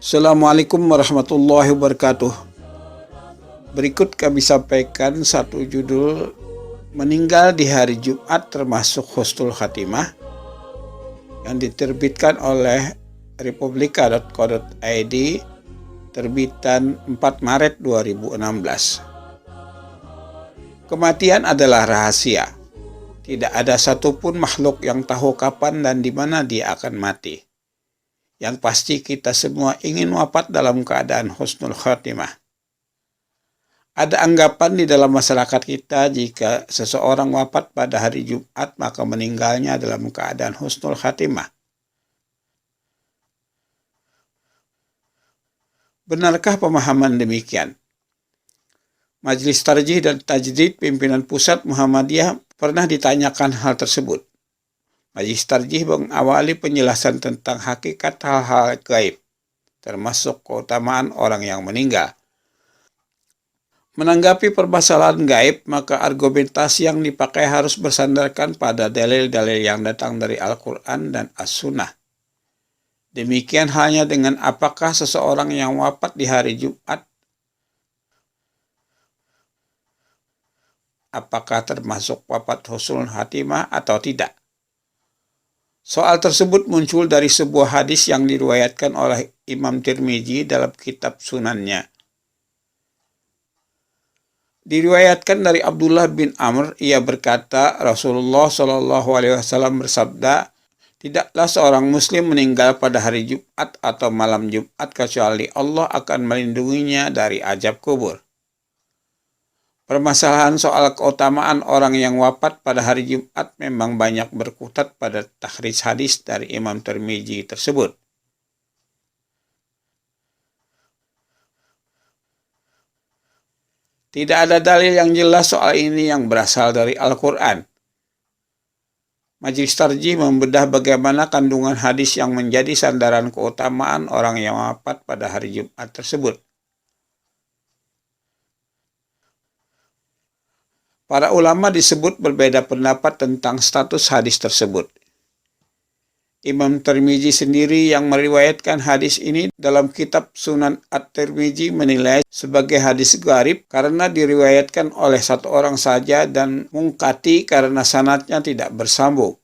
Assalamualaikum warahmatullahi wabarakatuh. Berikut kami sampaikan satu judul meninggal di hari Jumat termasuk husnul khatimah yang diterbitkan oleh republika.co.id terbitan 4 Maret 2016. Kematian adalah rahasia. Tidak ada satupun makhluk yang tahu kapan dan di mana dia akan mati. Yang pasti kita semua ingin wafat dalam keadaan husnul khatimah. Ada anggapan di dalam masyarakat kita jika seseorang wafat pada hari Jumat maka meninggalnya dalam keadaan husnul khatimah. Benarkah pemahaman demikian? Majelis Tarjih dan Tajdid Pimpinan Pusat Muhammadiyah pernah ditanyakan hal tersebut. Majelis Tarjih mengawali penjelasan tentang hakikat hal-hal gaib, termasuk keutamaan orang yang meninggal. Menanggapi permasalahan gaib, maka argumentasi yang dipakai harus bersandarkan pada dalil-dalil yang datang dari Al-Quran dan As-Sunnah. Demikian halnya dengan apakah seseorang yang wafat di hari Jumat, apakah termasuk wafat husnul khatimah atau tidak. Soal tersebut muncul dari sebuah hadis yang diriwayatkan oleh Imam Tirmizi dalam kitab Sunannya. Diriwayatkan dari Abdullah bin Amr, ia berkata, Rasulullah SAW bersabda, tidaklah seorang muslim meninggal pada hari Jumat atau malam Jumat kecuali Allah akan melindunginya dari azab kubur. Permasalahan soal keutamaan orang yang wafat pada hari Jumat memang banyak berkutat pada takhrij hadis dari Imam Tirmizi tersebut. Tidak ada dalil yang jelas soal ini yang berasal dari Al-Quran. Majelis Tarjih membedah bagaimana kandungan hadis yang menjadi sandaran keutamaan orang yang wafat pada hari Jumat tersebut. Para ulama disebut berbeda pendapat tentang status hadis tersebut. Imam Tirmizi sendiri yang meriwayatkan hadis ini dalam kitab Sunan At-Tirmizi menilai sebagai hadis gharib karena diriwayatkan oleh satu orang saja dan mungkati karena sanadnya tidak bersambung.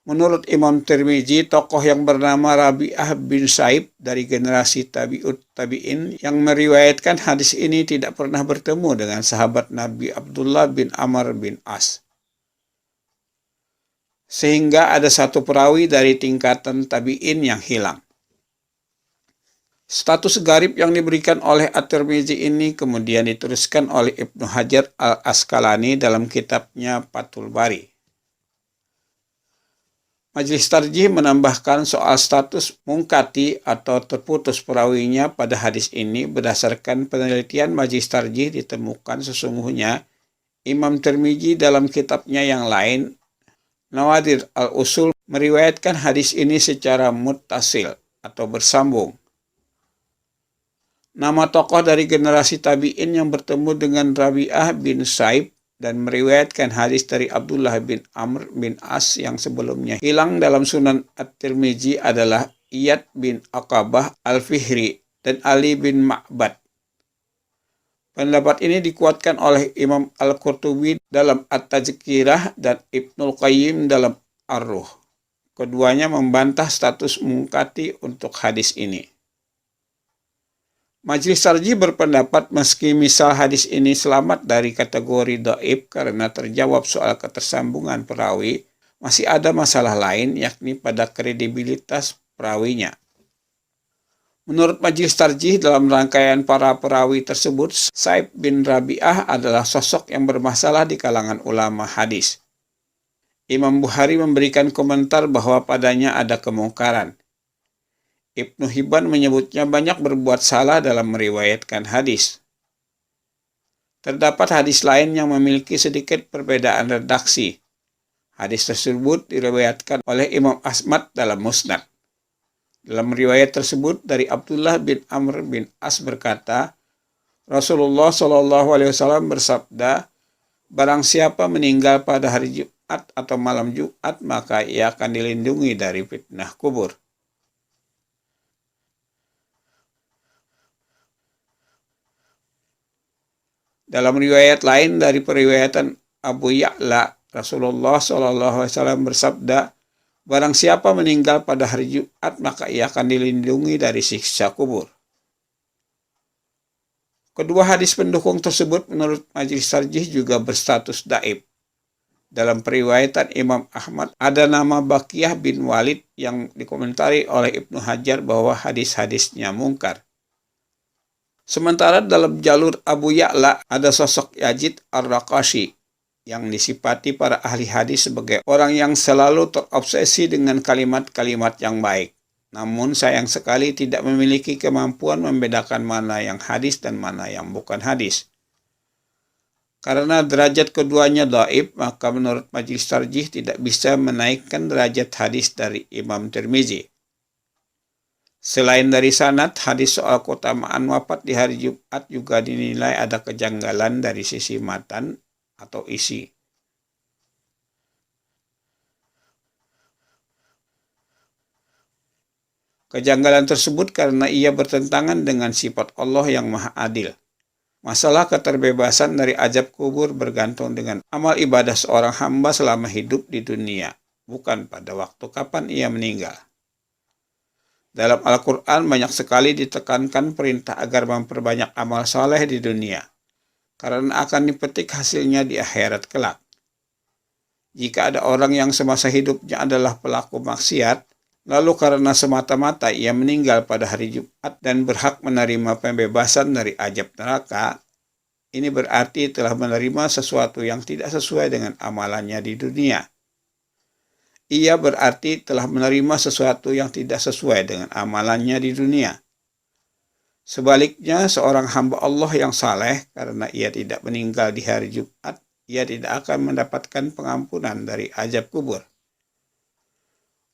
Menurut Imam Tirmizi, tokoh yang bernama Rabi'ah bin Sa'ib dari generasi tabi'ut tabi'in yang meriwayatkan hadis ini tidak pernah bertemu dengan sahabat Nabi Abdullah bin Amr bin As. Sehingga ada satu perawi dari tingkatan tabi'in yang hilang. Status gharib yang diberikan oleh At-Tirmizi ini kemudian diteruskan oleh Ibnu Hajar Al-Asqalani dalam kitabnya Fathul Bari. Majelis Tarjih menambahkan soal status mungkati atau terputus perawinya pada hadis ini berdasarkan penelitian Majelis Tarjih ditemukan sesungguhnya Imam Tirmizi dalam kitabnya yang lain Nawadir al-Usul meriwayatkan hadis ini secara muttasil atau bersambung. Nama tokoh dari generasi tabi'in yang bertemu dengan Rabi'ah bin Sa'ib dan meriwayatkan hadis dari Abdullah bin Amr bin As yang sebelumnya hilang dalam Sunan At-Tirmizi adalah Iyad bin Aqabah Al-Fihri dan Ali bin Ma'bad. Pendapat ini dikuatkan oleh Imam Al-Qurtubi dalam At-Tazkirah dan Ibnul Qayyim dalam Ar-Ruh. Keduanya membantah status mungkati untuk hadis ini. Majelis Tarjih berpendapat meski misal hadis ini selamat dari kategori dhaif karena terjawab soal ketersambungan perawi, masih ada masalah lain yakni pada kredibilitas perawinya. Menurut Majelis Tarjih dalam rangkaian para perawi tersebut, Sa'ib bin Rabi'ah adalah sosok yang bermasalah di kalangan ulama hadis. Imam Bukhari memberikan komentar bahwa padanya ada kemungkaran. Ibnu Hibban menyebutnya banyak berbuat salah dalam meriwayatkan hadis. Terdapat hadis lain yang memiliki sedikit perbedaan redaksi. Hadis tersebut diriwayatkan oleh Imam Ahmad dalam Musnad. Dalam riwayat tersebut dari Abdullah bin Amr bin As berkata, Rasulullah SAW bersabda, barang siapa meninggal pada hari Jumat atau malam Jumat, maka ia akan dilindungi dari fitnah kubur. Dalam riwayat lain dari periwayatan Abu Ya'la, Rasulullah SAW bersabda, barang siapa meninggal pada hari Jumat, maka ia akan dilindungi dari siksa kubur. Kedua hadis pendukung tersebut menurut Majelis Tarjih juga berstatus dhaif. Dalam periwayatan Imam Ahmad ada nama Baqiyah bin Walid yang dikomentari oleh Ibnu Hajar bahwa hadis-hadisnya mungkar. Sementara dalam jalur Abu Ya'la ada sosok Yazid Ar-Raqashi yang disifati para ahli hadis sebagai orang yang selalu terobsesi dengan kalimat-kalimat yang baik. Namun sayang sekali tidak memiliki kemampuan membedakan mana yang hadis dan mana yang bukan hadis. Karena derajat keduanya dhaif, maka menurut Majelis Tarjih tidak bisa menaikkan derajat hadis dari Imam Tirmizi. Selain dari sanad, hadis soal keutamaan wafat di hari Jumat juga dinilai ada kejanggalan dari sisi matan atau isi. Kejanggalan tersebut karena ia bertentangan dengan sifat Allah yang Maha Adil. Masalah keterbebasan dari azab kubur bergantung dengan amal ibadah seorang hamba selama hidup di dunia, bukan pada waktu kapan ia meninggal. Dalam Al-Quran banyak sekali ditekankan perintah agar memperbanyak amal saleh di dunia, karena akan dipetik hasilnya di akhirat kelak. Jika ada orang yang semasa hidupnya adalah pelaku maksiat, lalu karena semata-mata ia meninggal pada hari Jumat dan berhak menerima pembebasan dari azab neraka, ini berarti telah menerima sesuatu yang tidak sesuai dengan amalannya di dunia. Ia berarti telah menerima sesuatu yang tidak sesuai dengan amalannya di dunia. Sebaliknya, seorang hamba Allah yang saleh, karena ia tidak meninggal di hari Jumat, ia tidak akan mendapatkan pengampunan dari azab kubur.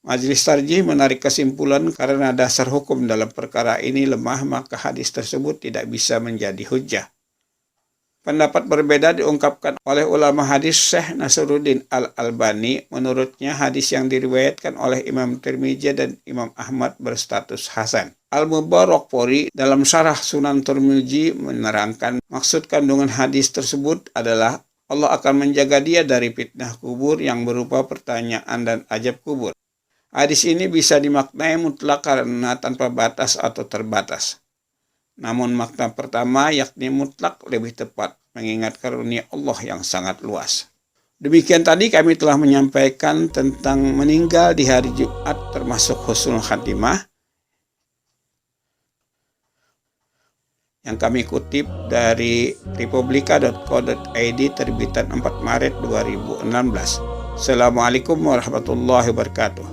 Majelis Tarjih menarik kesimpulan karena dasar hukum dalam perkara ini lemah, maka hadis tersebut tidak bisa menjadi hujjah. Pendapat berbeda diungkapkan oleh ulama hadis Syekh Nasruddin Al-Albani. Menurutnya hadis yang diriwayatkan oleh Imam Tirmizi dan Imam Ahmad berstatus hasan. Al-Mubarakfuri dalam syarah Sunan Tirmizi menerangkan maksud kandungan hadis tersebut adalah Allah akan menjaga dia dari fitnah kubur yang berupa pertanyaan dan azab kubur. Hadis ini bisa dimaknai mutlak karena tanpa batas atau terbatas. Namun makna pertama yakni mutlak lebih tepat, mengingat karunia Allah yang sangat luas. Demikian tadi kami telah menyampaikan tentang meninggal di hari Jumat termasuk husnul khatimah yang kami kutip dari republika.co.id terbitan 4 Maret 2016. Assalamualaikum warahmatullahi wabarakatuh.